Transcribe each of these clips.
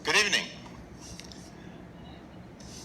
Good evening.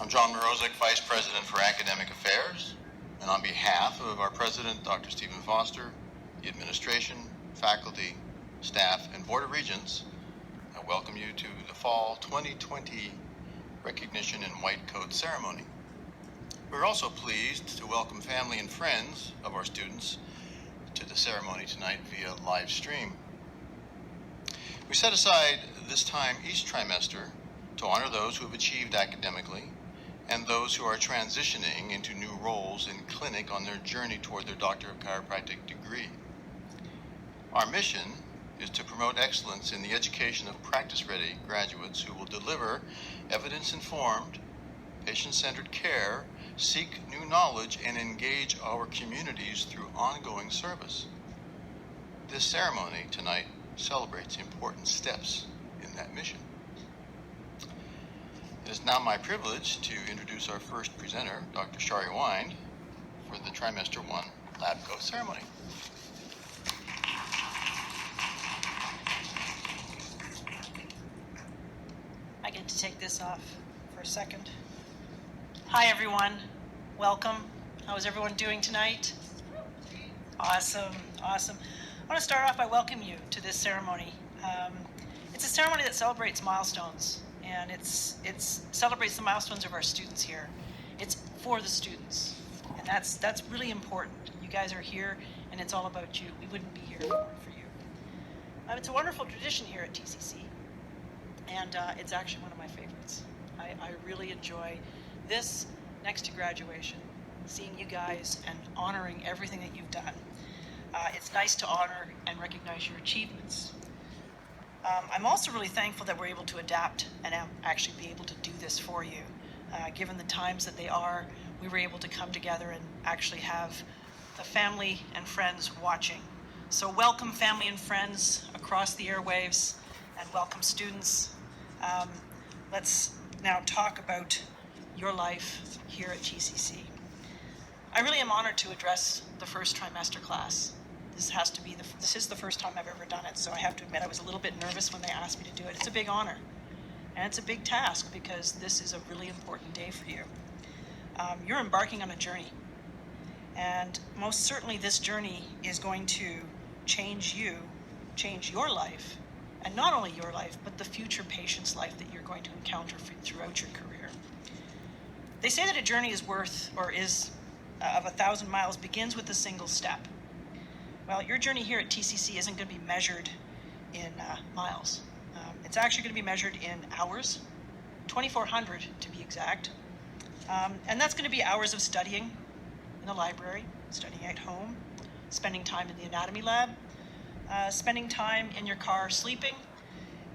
I'm John Mrozek, Vice President for Academic Affairs, and on behalf of our President, Dr. Stephen Foster, the administration, faculty, staff, and Board of Regents, I welcome you to the Fall 2020 Recognition and White Coat Ceremony. We're also pleased to welcome family and friends of our students to the ceremony tonight via live stream. We set aside this time each trimester to honor those who have achieved academically and those who are transitioning into new roles in clinic on their journey toward their Doctor of Chiropractic degree. Our mission is to promote excellence in the education of practice-ready graduates who will deliver evidence-informed, patient-centered care, seek new knowledge, and engage our communities through ongoing service. This ceremony tonight celebrates important steps in that mission. It is now my privilege to introduce our first presenter, Dr. Shari Wind, for the Trimester 1 Lab Coat ceremony. I get to take this off for a second. Hi everyone, welcome. How is everyone doing tonight? Awesome, awesome. I want to start off by welcoming you to this ceremony. It's a ceremony that celebrates milestones, and it celebrates the milestones of our students here. It's for the students, and that's really important. You guys are here, and it's all about you. We wouldn't be here if it weren't for you. It's a wonderful tradition here at TCC, and it's actually one of my favorites. I really enjoy this next to graduation, seeing you guys and honoring everything that you've done. It's nice to honor and recognize your achievements. I'm also really thankful that we're able to adapt and actually be able to do this for you. Given the times that they are, we were able to come together and actually have the family and friends watching. So welcome family and friends across the airwaves, and welcome students. Let's now talk about your life here at TCC. I really am honored to address the first trimester class. This is the first time I've ever done it, so I have to admit I was a little bit nervous when they asked me to do it. It's a big honor, and it's a big task because this is a really important day for you. You're embarking on a journey, and most certainly this journey is going to change you, change your life, and not only your life, but the future patient's life that you're going to encounter throughout your career. They say that a journey is of 1,000 miles begins with a single step. Well, your journey here at TCC isn't going to be measured in miles. It's actually going to be measured in hours, 2,400 to be exact. And that's going to be hours of studying in the library, studying at home, spending time in the anatomy lab, spending time in your car sleeping,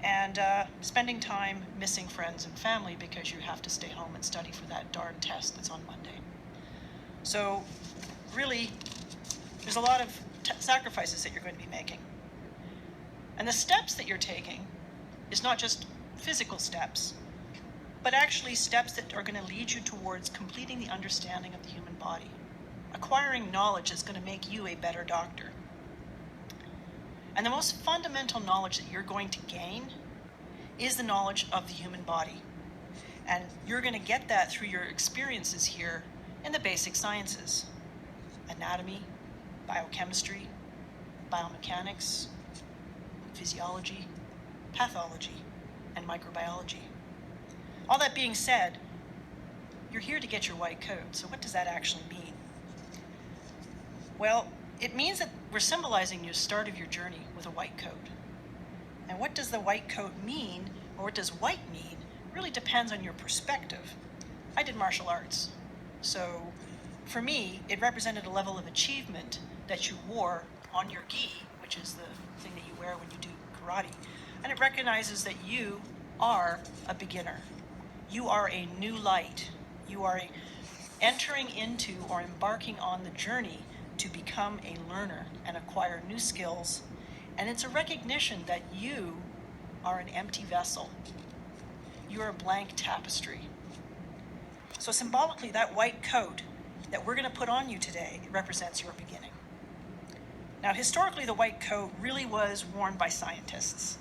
and spending time missing friends and family because you have to stay home and study for that darn test that's on Monday. So really, there's a lot of sacrifices that you're going to be making. And the steps that you're taking is not just physical steps, but actually steps that are going to lead you towards completing the understanding of the human body, acquiring knowledge that's going to make you a better doctor. And the most fundamental knowledge that you're going to gain is the knowledge of the human body. And you're going to get that through your experiences here in the basic sciences: anatomy, biochemistry, biomechanics, physiology, pathology, and microbiology. All that being said, you're here to get your white coat. So what does that actually mean? Well, it means that we're symbolizing the start of your journey with a white coat. And what does the white coat mean, or what does white mean, really depends on your perspective. I did martial arts. So for me, it represented a level of achievement that you wore on your gi, which is the thing that you wear when you do karate. And it recognizes that you are a beginner. You are a new light. You are entering into or embarking on the journey to become a learner and acquire new skills. And it's a recognition that you are an empty vessel. You are a blank tapestry. So symbolically, that white coat that we're going to put on you today represents your beginning. Now, historically, the white coat really was worn by scientists,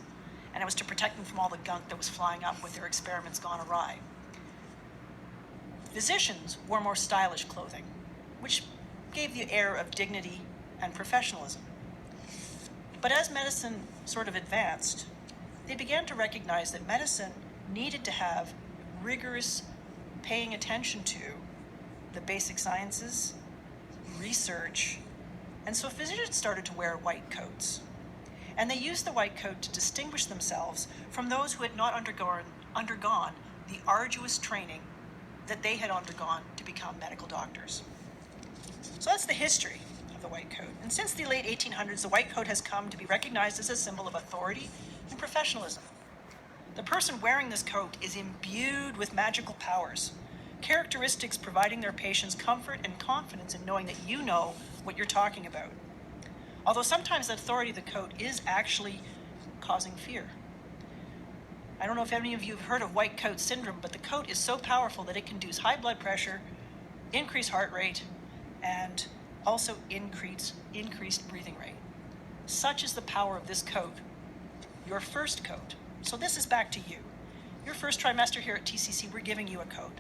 and it was to protect them from all the gunk that was flying up with their experiments gone awry. Physicians wore more stylish clothing, which gave the air of dignity and professionalism. But as medicine sort of advanced, they began to recognize that medicine needed to have rigorous paying attention to the basic sciences, research, and so physicians started to wear white coats. And they used the white coat to distinguish themselves from those who had not undergone the arduous training that they had undergone to become medical doctors. So that's the history of the white coat. And since the late 1800s, the white coat has come to be recognized as a symbol of authority and professionalism. The person wearing this coat is imbued with magical powers, characteristics providing their patients comfort and confidence in knowing that you know what you're talking about. Although sometimes the authority of the coat is actually causing fear. I don't know if any of you have heard of white coat syndrome, but the coat is so powerful that it can induce high blood pressure, increase heart rate, and also increased breathing rate. Such is the power of this coat, your first coat. So this is back to you. Your first trimester here at TCC, we're giving you a coat.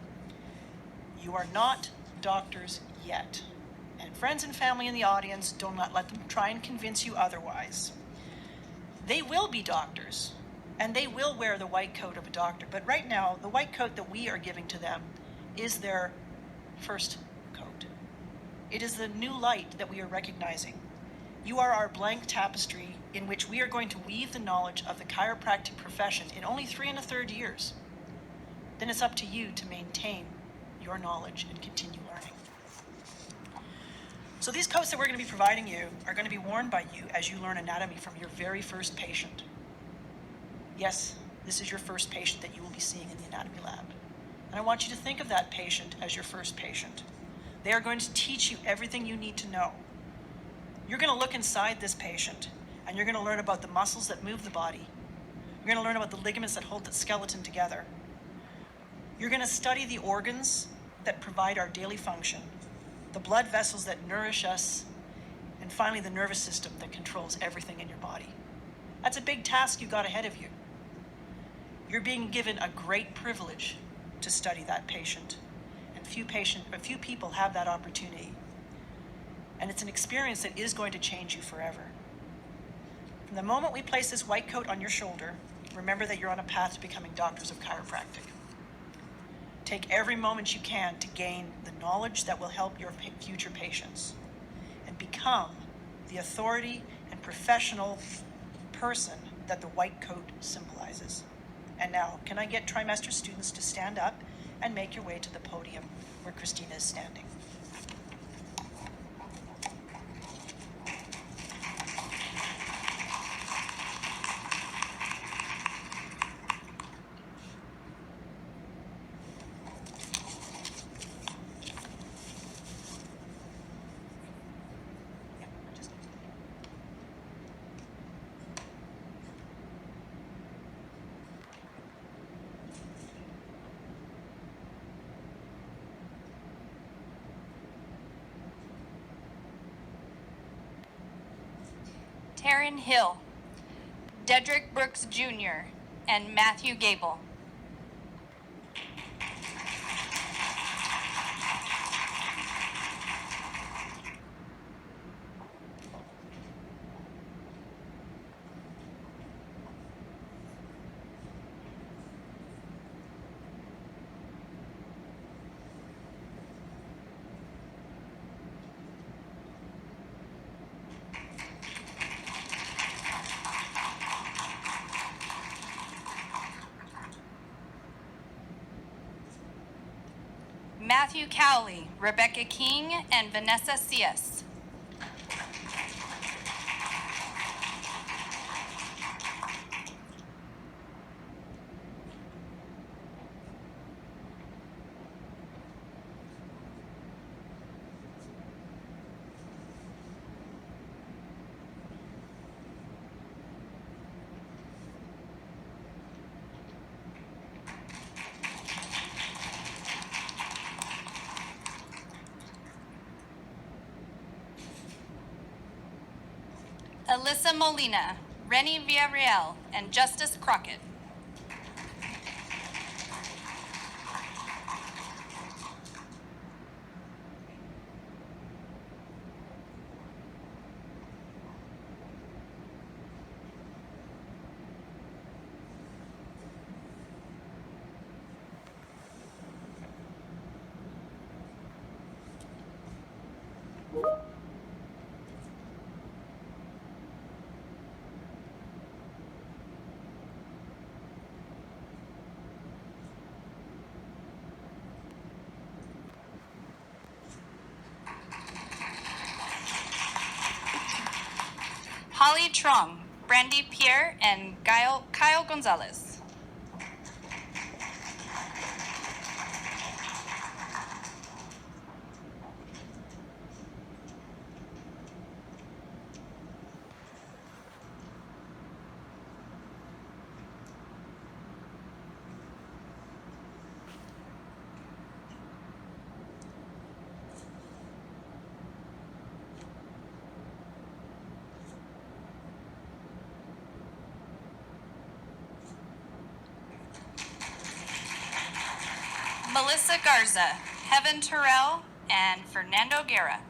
You are not doctors yet. And friends and family in the audience, do not let them try and convince you otherwise. They will be doctors, and they will wear the white coat of a doctor. But right now, the white coat that we are giving to them is their first coat. It is the new light that we are recognizing. You are our blank tapestry in which we are going to weave the knowledge of the chiropractic profession in only 3 1/3 years. Then it's up to you to maintain your knowledge and continue learning. So these coats that we're going to be providing you are going to be worn by you as you learn anatomy from your very first patient. Yes, this is your first patient that you will be seeing in the anatomy lab. And I want you to think of that patient as your first patient. They are going to teach you everything you need to know. You're going to look inside this patient, and you're going to learn about the muscles that move the body. You're going to learn about the ligaments that hold the skeleton together. You're going to study the organs that provide our daily function, the blood vessels that nourish us, and finally the nervous system that controls everything in your body. That's a big task you got ahead of you. You're being given a great privilege to study that patient, and a few people have that opportunity. And it's an experience that is going to change you forever. From the moment we place this white coat on your shoulder, remember that you're on a path to becoming doctors of chiropractic. Take every moment you can to gain the knowledge that will help your future patients and become the authority and professional person that the white coat symbolizes. And now, can I get trimester students to stand up and make your way to the podium where Christina is standing? Taryn Hill. Dedrick Brooks Jr., and Matthew Gable. Matthew Cowley, Rebecca King, and Vanessa Cias. Alyssa Molina, Rennie Villarreal, and Justice Crockett. Holly Trong, Brandy Pierre, and Kyle Gonzalez. Melissa Garza, Heaven Terrell, and Fernando Guerra.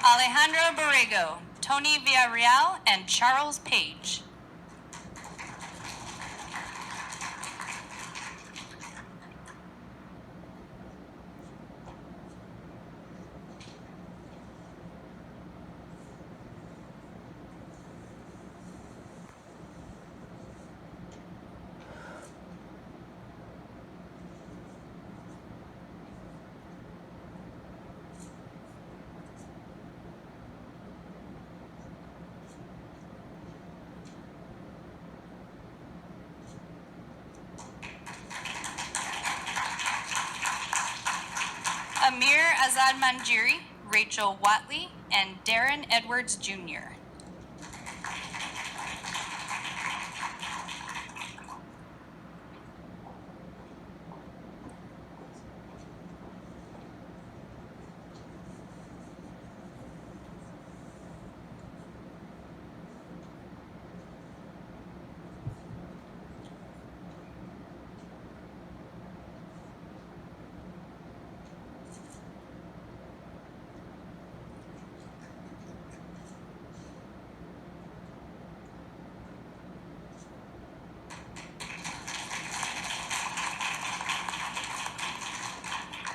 Alejandro Borrego, Tony Villarreal, and Charles Page. Amir Azad Manjiri, Rachel Watley, and Darren Edwards Jr.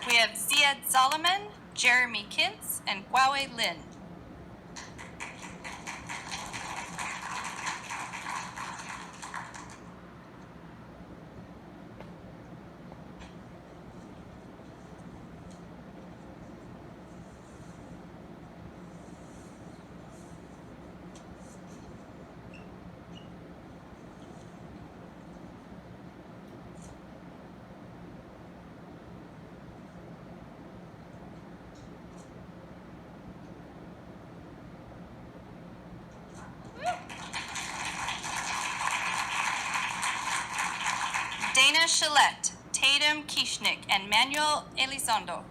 We have Ziad Solomon, Jeremy Kintz, and Guawei Lin. Shillette, Tatum Kishnik, and Manuel Elizondo.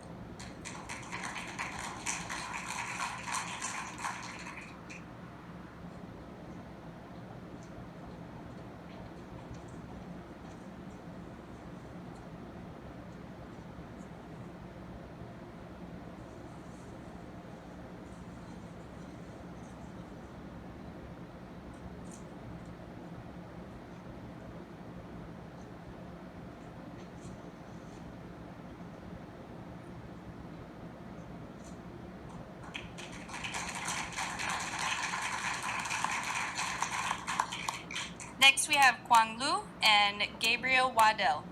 Next, we have Kwang Lu and Gabriel Waddell.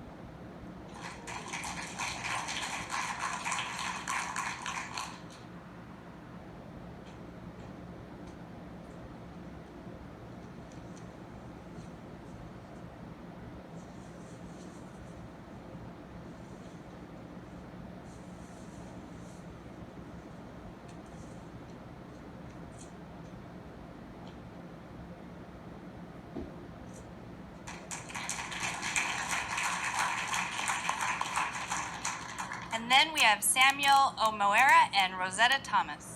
And then we have Samuel Omoera and Rosetta Thomas.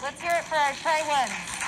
Let's hear it for our Tri-Ones.